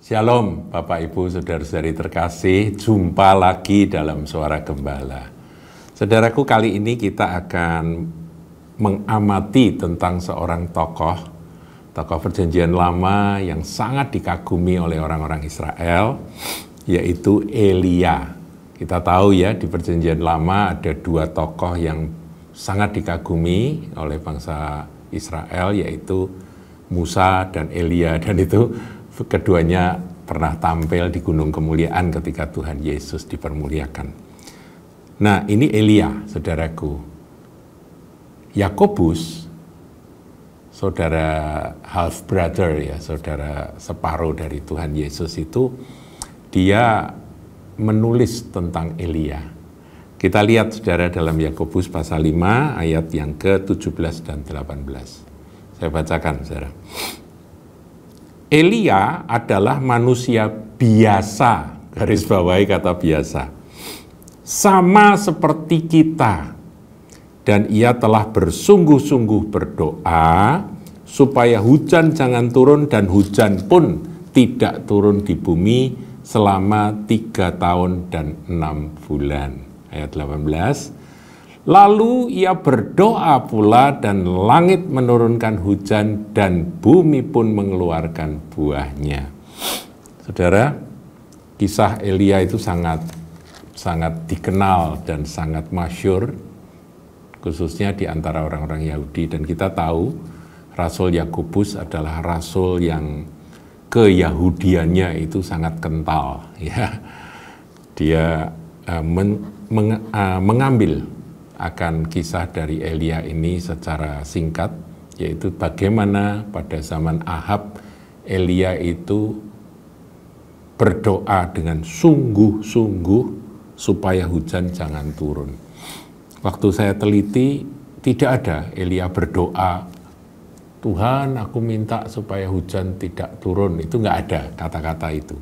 Shalom Bapak Ibu Saudara-saudari terkasih, jumpa lagi dalam Suara Gembala. Saudaraku, kali ini kita akan mengamati tentang seorang tokoh Perjanjian Lama yang sangat dikagumi oleh orang-orang Israel, yaitu Elia. Kita tahu ya, di Perjanjian Lama ada dua tokoh yang sangat dikagumi oleh bangsa Israel, yaitu Musa dan Elia, dan itu keduanya pernah tampil di Gunung Kemuliaan ketika Tuhan Yesus dipermuliakan. Nah, ini Elia, saudaraku. Yakobus, saudara half brother ya, saudara separuh dari Tuhan Yesus itu, dia menulis tentang Elia. Kita lihat saudara dalam Yakobus pasal 5 ayat yang ke-17 dan 18. Saya bacakan saudara. Elia adalah manusia biasa, garis bawahi kata biasa, sama seperti kita, dan ia telah bersungguh-sungguh berdoa supaya hujan jangan turun, dan hujan pun tidak turun di bumi selama 3 tahun dan 6 bulan. Ayat 18. Lalu ia berdoa pula dan langit menurunkan hujan dan bumi pun mengeluarkan buahnya. Saudara, kisah Elia itu sangat dikenal dan sangat masyhur, khususnya di antara orang-orang Yahudi. Dan kita tahu Rasul Yakobus adalah rasul yang keyahudiannya itu sangat kental. Ya. Dia mengambil akan kisah dari Elia ini secara singkat, yaitu bagaimana pada zaman Ahab Elia itu berdoa dengan sungguh-sungguh supaya hujan jangan turun. Waktu saya teliti, tidak ada Elia berdoa, Tuhan aku minta supaya hujan tidak turun. Itu nggak ada kata-kata itu.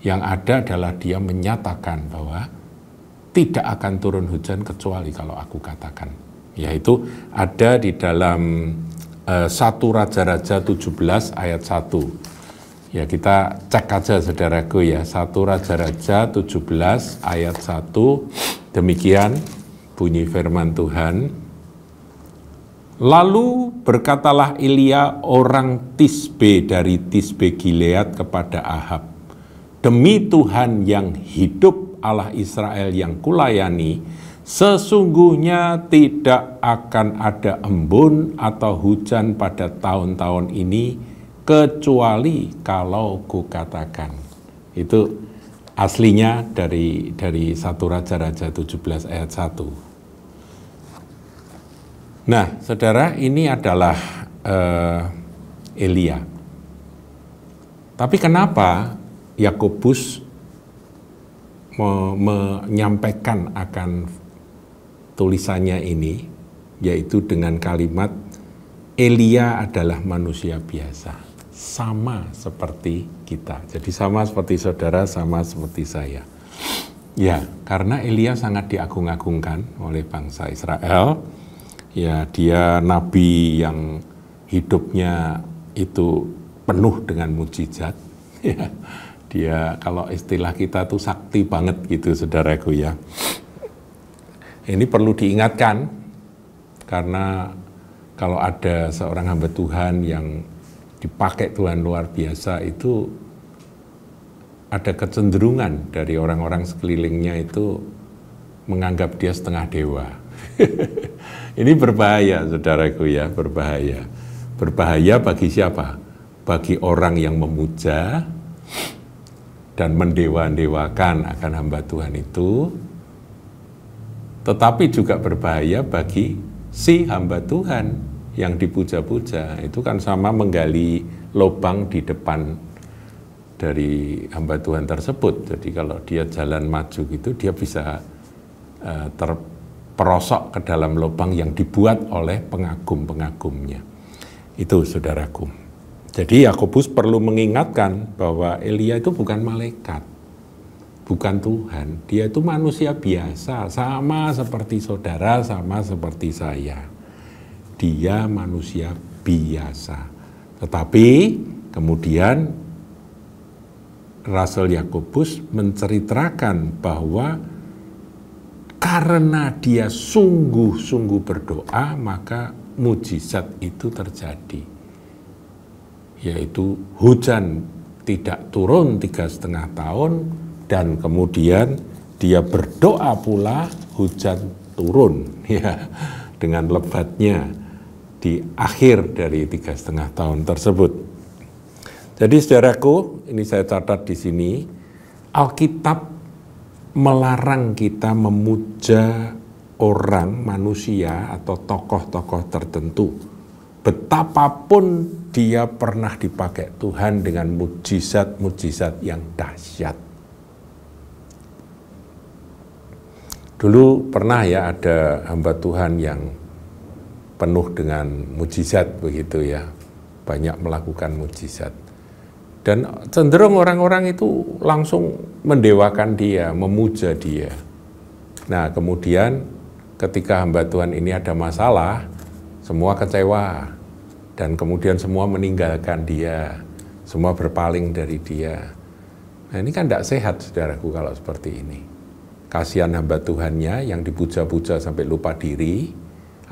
Yang ada adalah dia menyatakan bahwa tidak akan turun hujan kecuali kalau aku katakan. Yaitu ada di dalam 1 Raja-Raja 17 ayat 1. Ya, kita cek aja saudaraku ya, 1 Raja-Raja 17 ayat 1. Demikian bunyi firman Tuhan. Lalu berkatalah Elia orang Tisbe dari Tisbe Gilead kepada Ahab, demi Tuhan yang hidup, Allah Israel yang kulayani, sesungguhnya tidak akan ada embun atau hujan pada tahun-tahun ini, kecuali kalau kukatakan. Itu aslinya dari 1 Raja-Raja 17 ayat 1. Nah, saudara, ini adalah Elia. Tapi kenapa Yakobus menyampaikan akan tulisannya ini, yaitu dengan kalimat Elia adalah manusia biasa, sama seperti kita. Jadi sama seperti saudara, sama seperti saya. Ya, karena Elia sangat diagung-agungkan oleh bangsa Israel. Ya, dia nabi yang hidupnya itu penuh dengan mukjizat. Ya. Dia, kalau istilah kita tuh sakti banget gitu saudaraku ya. Ini perlu diingatkan, karena kalau ada seorang hamba Tuhan yang dipakai Tuhan luar biasa, itu ada kecenderungan dari orang-orang sekelilingnya itu menganggap dia setengah dewa. Ini berbahaya saudaraku ya, berbahaya. Berbahaya bagi siapa? Bagi orang yang memuja dan mendewa-dewakan akan hamba Tuhan itu, tetapi juga berbahaya bagi si hamba Tuhan yang dipuja-puja. Itu kan sama menggali lubang di depan dari hamba Tuhan tersebut. Jadi kalau dia jalan maju gitu, dia bisa terperosok ke dalam lubang yang dibuat oleh pengagum-pengagumnya. Itu saudaraku. Jadi Yakobus perlu mengingatkan bahwa Elia itu bukan malaikat, bukan Tuhan. Dia itu manusia biasa, sama seperti saudara, sama seperti saya. Dia manusia biasa. Tetapi kemudian Rasul Yakobus menceritakan bahwa karena dia sungguh-sungguh berdoa, maka mujizat itu terjadi. Yaitu hujan tidak turun 3,5 tahun, dan kemudian dia berdoa pula hujan turun, ya, dengan lebatnya di akhir dari 3,5 tahun tersebut. Jadi saudaraku, ini saya catat di sini, Alkitab melarang kita memuja orang, manusia atau tokoh-tokoh tertentu, betapapun dia pernah dipakai Tuhan dengan mujizat-mujizat yang dahsyat. Dulu pernah ya ada hamba Tuhan yang penuh dengan mujizat begitu ya, banyak melakukan mujizat. Dan cenderung orang-orang itu langsung mendewakan dia, memuja dia. Nah, kemudian ketika hamba Tuhan ini ada masalah, semua kecewa. Dan kemudian semua meninggalkan dia, semua berpaling dari dia. Nah, ini kan tidak sehat, saudaraku, kalau seperti ini. Kasihan hamba Tuhannya yang dipuja-puja sampai lupa diri,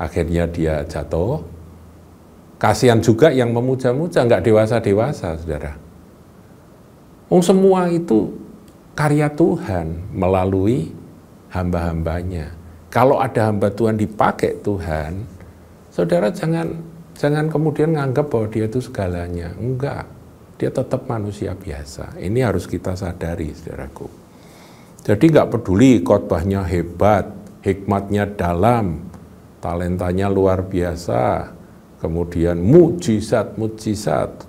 akhirnya dia jatuh. Kasihan juga yang memuja-muja, nggak dewasa-dewasa, saudara. Semua itu karya Tuhan melalui hamba-hambanya. Kalau ada hamba Tuhan dipakai Tuhan, saudara jangan kemudian menganggap bahwa dia itu segalanya. Enggak, dia tetap manusia biasa. Ini harus kita sadari, saudaraku. Jadi nggak peduli khotbahnya hebat, hikmatnya dalam, talentanya luar biasa, kemudian mujizat-mujizat,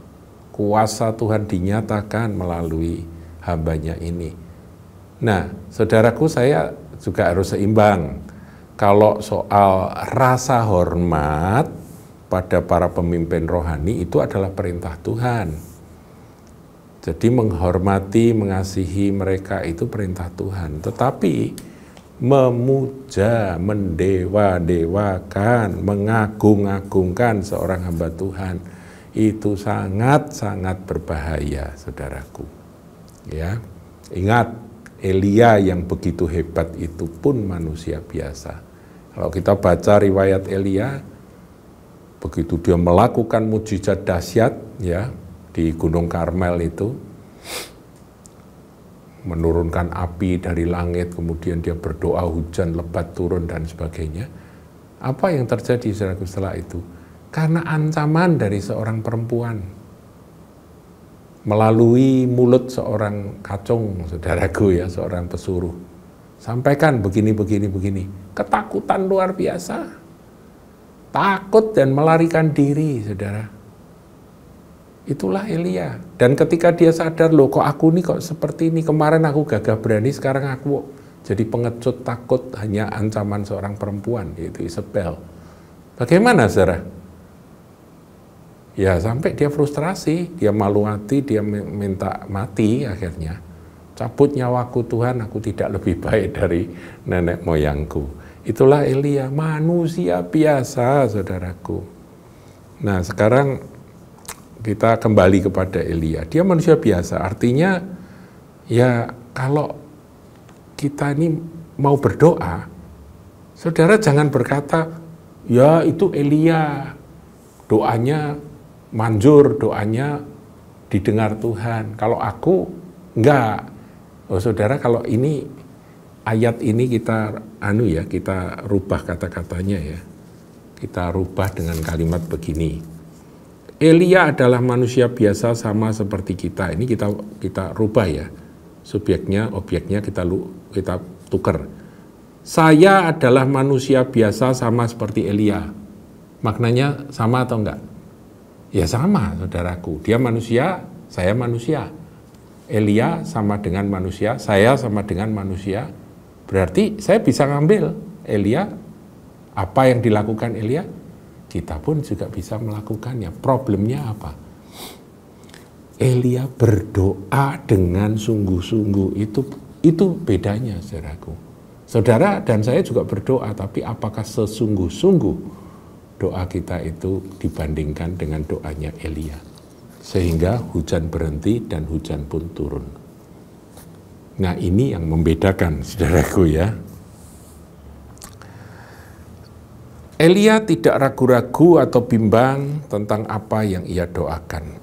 kuasa Tuhan dinyatakan melalui hambanya ini. Nah, saudaraku, saya juga harus seimbang. Kalau soal rasa hormat pada para pemimpin rohani itu adalah perintah Tuhan. Jadi menghormati, mengasihi mereka itu perintah Tuhan. Tetapi memuja, mendewa-dewakan, mengagung-agungkan seorang hamba Tuhan itu sangat-sangat berbahaya, saudaraku. Ya, ingat, Elia yang begitu hebat itu pun manusia biasa. Kalau kita baca riwayat Elia, begitu dia melakukan mujizat dahsyat, ya, di Gunung Karmel itu, menurunkan api dari langit, kemudian dia berdoa hujan lebat turun dan sebagainya. Apa yang terjadi, saudaraku, setelah itu? Karena ancaman dari seorang perempuan melalui mulut seorang kacung, saudaraku ya, seorang pesuruh. Sampaikan begini. Ketakutan luar biasa. Takut dan melarikan diri, saudara. Itulah Elia. Dan ketika dia sadar, loh kok aku nih kok seperti ini, kemarin aku gagah berani, sekarang aku jadi pengecut, takut hanya ancaman seorang perempuan, yaitu Isabel. Bagaimana, saudara? Ya sampai dia frustrasi, dia malu hati, dia minta mati akhirnya. Cabut nyawaku Tuhan, aku tidak lebih baik dari nenek moyangku. Itulah Elia, manusia biasa, saudaraku. Nah, sekarang kita kembali kepada Elia. Dia manusia biasa, artinya ya kalau kita ini mau berdoa, saudara jangan berkata, ya itu Elia, doanya manjur, doanya didengar Tuhan. Kalau aku enggak. Oh saudara, kalau ini ayat ini kita kita rubah kata-katanya ya. Kita rubah dengan kalimat begini. Elia adalah manusia biasa sama seperti kita. Ini kita rubah ya. Subjeknya, objeknya kita tukar. Saya adalah manusia biasa sama seperti Elia. Maknanya sama atau enggak? Ya sama, saudaraku. Dia manusia, saya manusia. Elia sama dengan manusia, saya sama dengan manusia. Berarti saya bisa ngambil Elia, apa yang dilakukan Elia, kita pun juga bisa melakukannya. Problemnya apa? Elia berdoa dengan sungguh-sungguh. Itu bedanya, saudaraku. Saudara dan saya juga berdoa, tapi apakah sesungguh-sungguh doa kita itu dibandingkan dengan doanya Elia, sehingga hujan berhenti dan hujan pun turun. Nah, ini yang membedakan, saudaraku ya. Elia tidak ragu-ragu atau bimbang tentang apa yang ia doakan.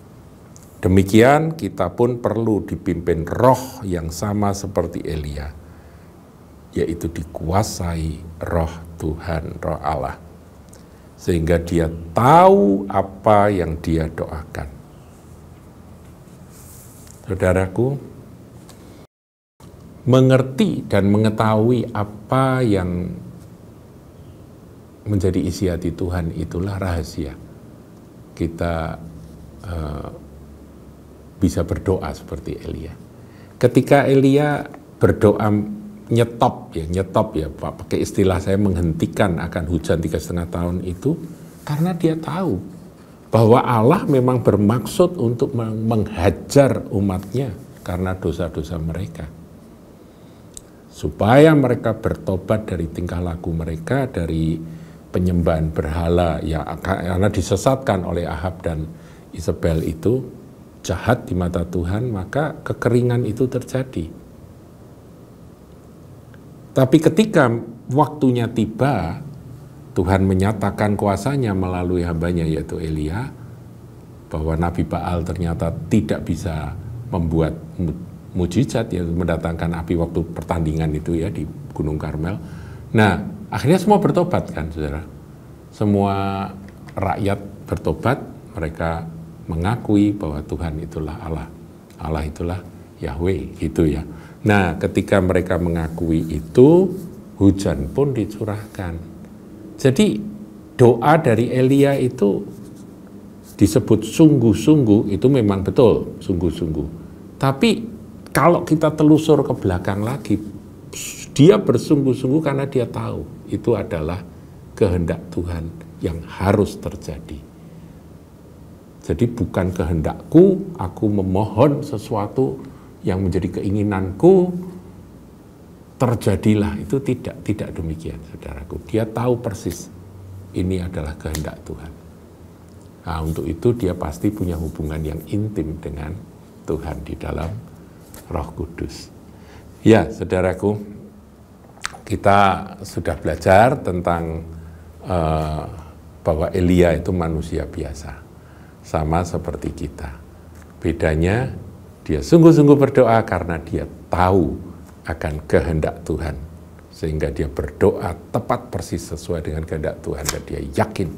Demikian kita pun perlu dipimpin roh yang sama seperti Elia, yaitu dikuasai roh Tuhan, roh Allah. Sehingga dia tahu apa yang dia doakan. Saudaraku, mengerti dan mengetahui apa yang menjadi isi hati Tuhan itulah rahasia kita bisa berdoa seperti Elia. Ketika Elia berdoa nyetop ya Pak, pakai istilah saya, menghentikan akan hujan 3,5 tahun itu, karena dia tahu bahwa Allah memang bermaksud untuk menghajar umatnya karena dosa-dosa mereka. Supaya mereka bertobat dari tingkah laku mereka, dari penyembahan berhala ya, karena disesatkan oleh Ahab dan Isabel itu jahat di mata Tuhan, maka kekeringan itu terjadi. Tapi ketika waktunya tiba, Tuhan menyatakan kuasanya melalui hambanya yaitu Elia, bahwa Nabi Baal ternyata tidak bisa membuat mujizat, yaitu mendatangkan api waktu pertandingan itu ya di Gunung Karmel. Nah, akhirnya semua bertobat kan, saudara. Semua rakyat bertobat, mereka mengakui bahwa Tuhan itulah Allah. Allah itulah Yahweh, gitu ya. Nah, ketika mereka mengakui itu, hujan pun dicurahkan. Jadi, doa dari Elia itu disebut sungguh-sungguh, itu memang betul, sungguh-sungguh. Tapi, kalau kita telusur ke belakang lagi, dia bersungguh-sungguh karena dia tahu itu adalah kehendak Tuhan yang harus terjadi. Jadi bukan kehendakku, aku memohon sesuatu yang menjadi keinginanku, terjadilah. Itu tidak demikian, saudaraku. Dia tahu persis ini adalah kehendak Tuhan. Nah, untuk itu dia pasti punya hubungan yang intim dengan Tuhan di dalam Roh Kudus. Ya, saudaraku, kita sudah belajar tentang bahwa Elia itu manusia biasa, sama seperti kita. Bedanya, dia sungguh-sungguh berdoa karena dia tahu akan kehendak Tuhan. Sehingga dia berdoa tepat persis sesuai dengan kehendak Tuhan, dan dia yakin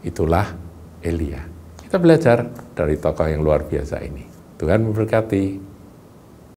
itulah Elia. Kita belajar dari tokoh yang luar biasa ini. Tuhan memberkati.